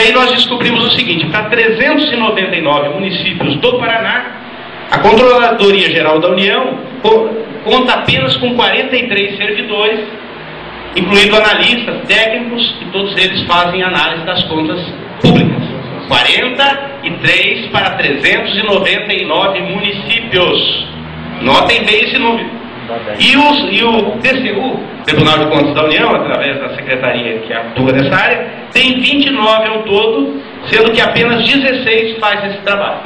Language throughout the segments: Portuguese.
aí nós descobrimos o seguinte: para 399 municípios do Paraná, a Controladoria Geral da União conta apenas com 43 servidores, incluindo analistas, técnicos, e todos eles fazem análise das contas públicas. 43 para 399 municípios. Notem bem esse número. E o TCU, Tribunal de Contas da União, através da secretaria que atua nessa área, tem 29 ao todo, sendo que apenas 16 faz esse trabalho.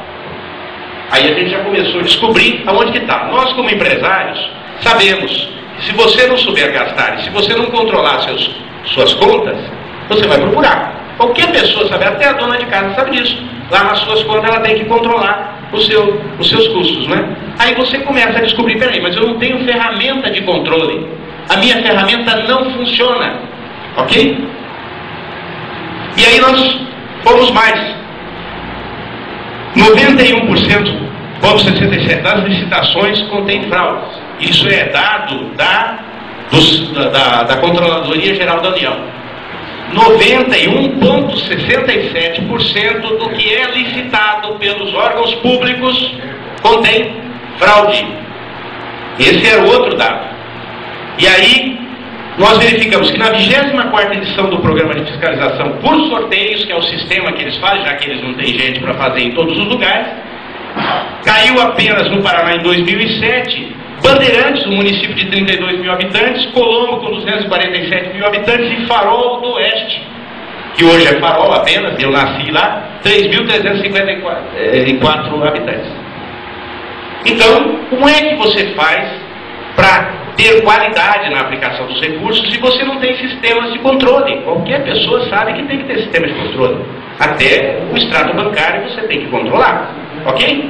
Aí a gente já começou a descobrir aonde que está. Nós, como empresários, sabemos que se você não souber gastar, e se você não controlar suas contas, você vai procurar. Qualquer pessoa sabe, até a dona de casa sabe disso. Lá nas suas contas ela tem que controlar os seus custos, né? Aí você começa a descobrir, peraí, mas eu não tenho ferramenta de controle. A minha ferramenta não funciona. Ok? E aí nós fomos mais. 91,67% das licitações contém fraudes. Isso é dado da Controladoria Geral da União. 91,67% do que é licitado pelos órgãos públicos contém fraude. Esse é outro dado. E aí nós verificamos que na 24ª edição do programa de fiscalização por sorteios, que é o sistema que eles fazem, já que eles não têm gente para fazer em todos os lugares, caiu apenas no Paraná em 2007, Bandeirantes, um município de 32 mil habitantes, Colombo com 247 mil habitantes e Farol do Oeste, que hoje é Farol apenas, eu nasci lá, 3.354 habitantes. Então, como é que você faz para ter qualidade na aplicação dos recursos se você não tem sistemas de controle? Qualquer pessoa sabe que tem que ter sistema de controle. Até o extrato bancário você tem que controlar. Ok?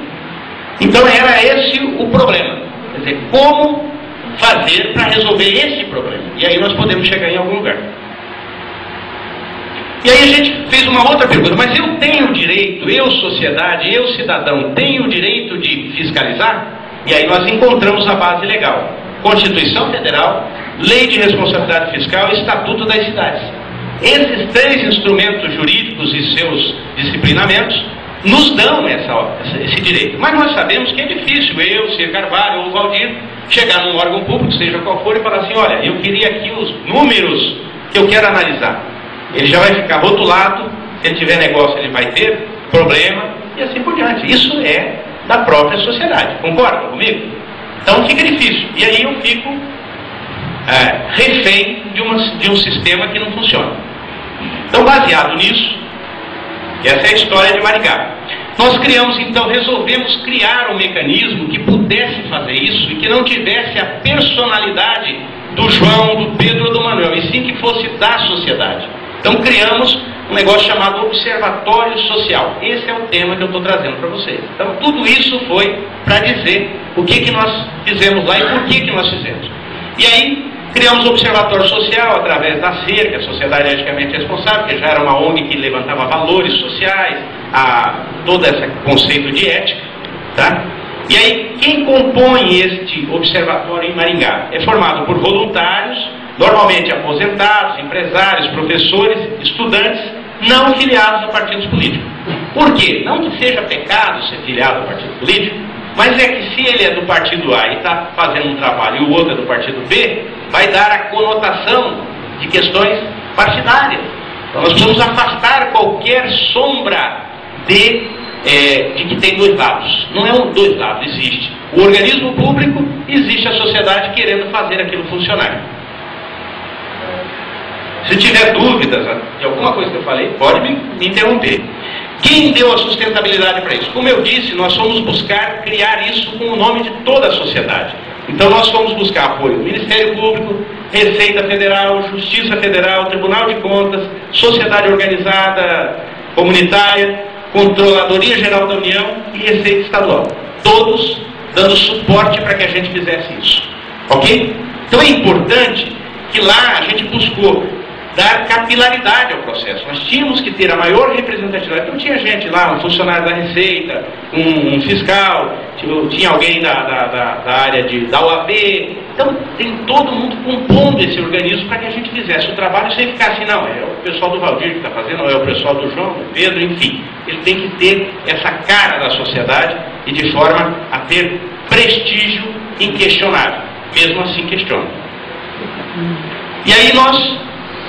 Então era esse o problema. Quer dizer, como fazer para resolver esse problema? E aí nós podemos chegar em algum lugar. E aí a gente fez uma outra pergunta: mas eu tenho o direito, eu sociedade, eu cidadão, tenho o direito de fiscalizar? E aí nós encontramos a base legal: Constituição Federal, Lei de Responsabilidade Fiscal e Estatuto das Cidades. Esses três instrumentos jurídicos e seus disciplinamentos nos dão esse direito. Mas nós sabemos que é difícil eu, Cir Carvalho ou o Valdir, chegar num órgão público, seja qual for, e falar assim: olha, eu queria aqui os números que eu quero analisar. Ele já vai ficar rotulado, se ele tiver negócio ele vai ter problema, e assim por diante. Isso é da própria sociedade, concordam comigo? Então fica difícil, e aí eu fico refém de um sistema que não funciona. Então, baseado nisso, essa é a história de Maringá. Nós resolvemos criar um mecanismo que pudesse fazer isso e que não tivesse a personalidade do João, do Pedro ou do Manuel, e sim que fosse da sociedade. Então criamos um negócio chamado Observatório Social. Esse é o tema que eu estou trazendo para vocês. Então tudo isso foi para dizer o que nós fizemos lá e por que nós fizemos. E aí criamos o Observatório Social através da SER, que é a Sociedade Eticamente Responsável, que já era uma ONG que levantava valores sociais, todo esse conceito de ética. Tá? E aí, quem compõe este observatório em Maringá? É formado por voluntários, normalmente aposentados, empresários, professores, estudantes, não filiados a partidos políticos. Por quê? Não que seja pecado ser filiado a partido político, mas é que se ele é do partido A e está fazendo um trabalho e o outro é do partido B, vai dar a conotação de questões partidárias. Então nós precisamos afastar qualquer sombra de que tem dois lados. Não é dois lados, existe o organismo público, existe a sociedade querendo fazer aquilo funcionar. Se tiver dúvidas de alguma coisa que eu falei, pode me interromper. Quem deu a sustentabilidade para isso? Como eu disse, nós fomos buscar criar isso com o nome de toda a sociedade. Então nós fomos buscar apoio do Ministério Público, Receita Federal, Justiça Federal, Tribunal de Contas, Sociedade Organizada Comunitária, Controladoria Geral da União e Receita Estadual. Todos dando suporte para que a gente fizesse isso. Ok? Então é importante que lá a gente buscou dar capilaridade ao processo. Nós tínhamos que ter a maior representatividade. Então tinha gente lá, um funcionário da Receita, um fiscal, tinha alguém da área da OAB. Então tem todo mundo compondo esse organismo para que a gente fizesse o trabalho sem ficar assim, não, é o pessoal do Valdir que está fazendo, não é o pessoal do João, do Pedro, enfim. Ele tem que ter essa cara da sociedade e de forma a ter prestígio inquestionável. Mesmo assim questiona. E aí nós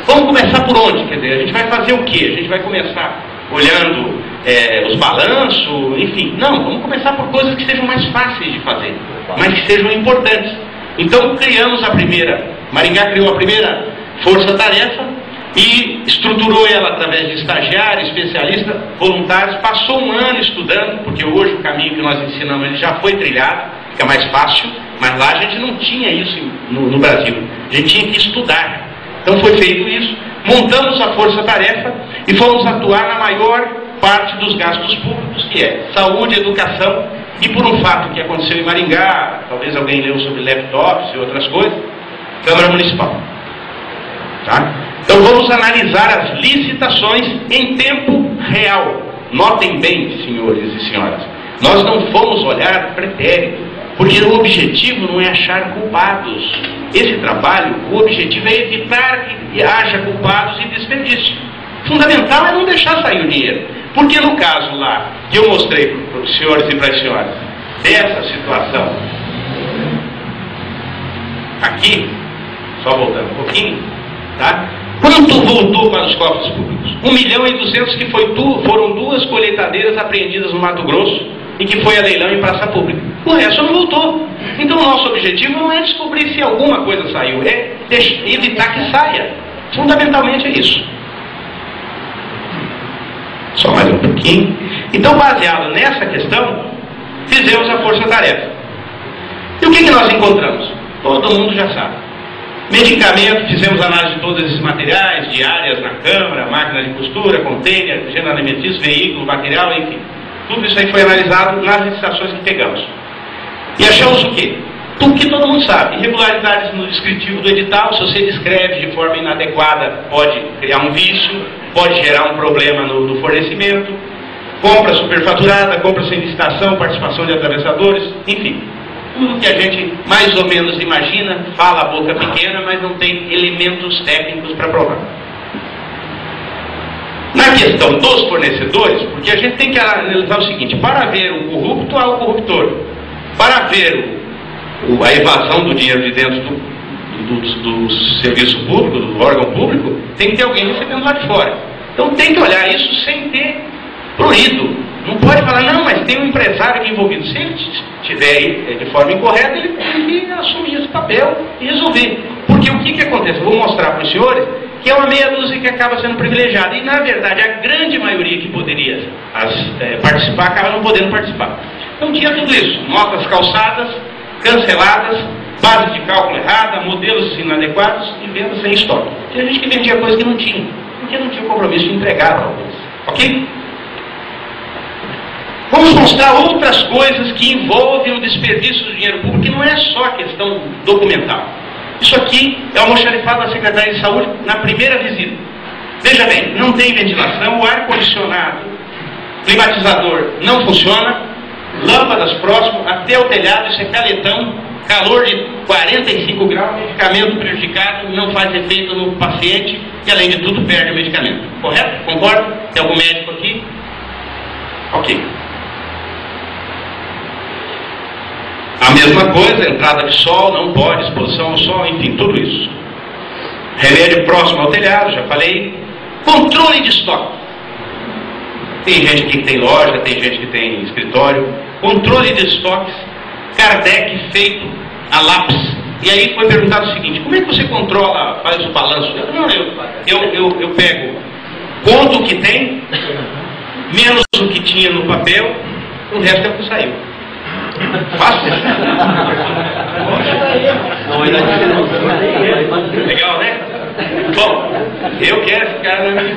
vamos começar por onde? Quer dizer, a gente vai fazer o quê? A gente vai começar olhando os balanços, enfim. Não, vamos começar por coisas que sejam mais fáceis de fazer, mas que sejam importantes. Então Maringá criou a primeira força-tarefa e estruturou ela através de estagiários, especialistas, voluntários. Passou um ano estudando, porque hoje o caminho que nós ensinamos ele já foi trilhado, fica mais fácil, mas lá a gente não tinha isso no Brasil. A gente tinha que estudar. Então foi feito isso, montamos a força-tarefa e fomos atuar na maior parte dos gastos públicos, que é saúde, educação, e por um fato que aconteceu em Maringá, talvez alguém leu sobre laptops e outras coisas, Câmara Municipal. Tá? Então vamos analisar as licitações em tempo real. Notem bem, senhores e senhoras, nós não fomos olhar pretérito, porque o objetivo não é achar culpados. Esse trabalho, o objetivo é evitar que haja culpados e desperdício. Fundamental é não deixar sair o dinheiro. Porque no caso lá, que eu mostrei para os senhores e para as senhoras, dessa situação, aqui, só voltando um pouquinho, tá? Quanto voltou para os cofres públicos? 1.200.000 que foram 2 colheitadeiras apreendidas no Mato Grosso e que foi a leilão em praça pública. O resto não voltou. Então o nosso objetivo não é descobrir se alguma coisa saiu, é evitar que saia. Fundamentalmente é isso. Só mais um pouquinho. Então, baseado nessa questão, fizemos a força-tarefa. E o que nós encontramos? Todo mundo já sabe. Medicamento, fizemos análise de todos esses materiais, de áreas na Câmara, máquina de costura, container, gênero alimentício, veículo, material, enfim. Tudo isso aí foi analisado nas licitações que pegamos. E achamos o quê? Tudo que todo mundo sabe. Irregularidades no descritivo do edital, se você descreve de forma inadequada, pode criar um vício, pode gerar um problema no fornecimento, compra superfaturada, compra sem licitação, participação de atravessadores, enfim. Tudo que a gente mais ou menos imagina, fala a boca pequena, mas não tem elementos técnicos para provar. Na questão dos fornecedores, porque a gente tem que analisar o seguinte: para ver o corrupto, há o corruptor. Para ver a evasão do dinheiro de dentro do serviço público, do órgão público, tem que ter alguém recebendo lá de fora. Então tem que olhar isso sem ter prurido. Não pode falar, não, mas tem um empresário aqui envolvido. Se ele estiver de forma incorreta, ele tem que assumir esse papel e resolver. Porque o que acontece? Eu vou mostrar para os senhores que é uma meia dúzia que acaba sendo privilegiada. E, na verdade, a grande maioria que poderia participar acaba não podendo participar. Então tinha tudo isso. Notas calçadas, canceladas, base de cálculo errada, modelos inadequados e venda sem estoque. Tinha gente que vendia coisa que não tinha, porque não tinha o compromisso de entregar talvez. Ok? Vamos mostrar outras coisas que envolvem o desperdício do dinheiro público, que não é só a questão documental. Isso aqui é o almoxarifado da Secretaria de Saúde na primeira visita. Veja bem, não tem ventilação, o ar-condicionado, climatizador não funciona, lâmpadas próximo, até o telhado, isso é caletão, calor de 45 graus, medicamento prejudicado, não faz efeito no paciente e, além de tudo, perde o medicamento. Correto? Concorda? Tem algum médico aqui? Ok. A mesma coisa, entrada de sol, não pode, exposição ao sol, enfim, tudo isso. Remédio próximo ao telhado, já falei. Controle de estoque. Tem gente aqui que tem loja, tem gente que tem escritório. Controle de estoques, Kardec feito a lápis. E aí foi perguntado o seguinte: como é que você controla, faz o balanço? Eu pego, conto o que tem, menos o que tinha no papel, o resto é o que saiu. Fácil? Legal, né? Bom, eu quero ficar na minha